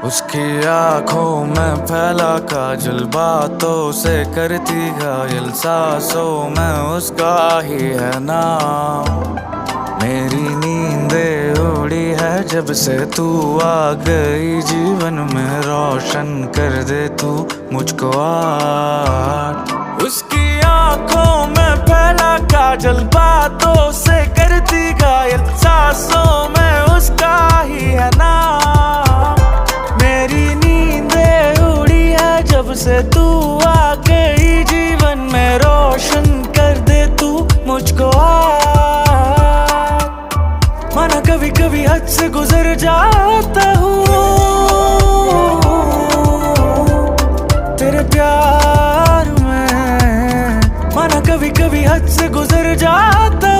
उसकी आंखों में फैला काजल, बातों से करती घायल, सांसों में उसका ही है नाम। मेरी नींदें उड़ी है जब से तू आ गई जीवन में, रोशन कर दे तू मुझको आज। उसकी आंखों में फैला काजल, बातों से करती घायल, सांसों में उसका ही है नाम। मेरी नींदें उड़ी है जब से तू आ गई जीवन में, रोशन कर दे तू मुझको आज। माना कभी कभी हद से गुजर जाता हूँ तेरे प्यार में, माना कभी कभी हद से गुजर जाता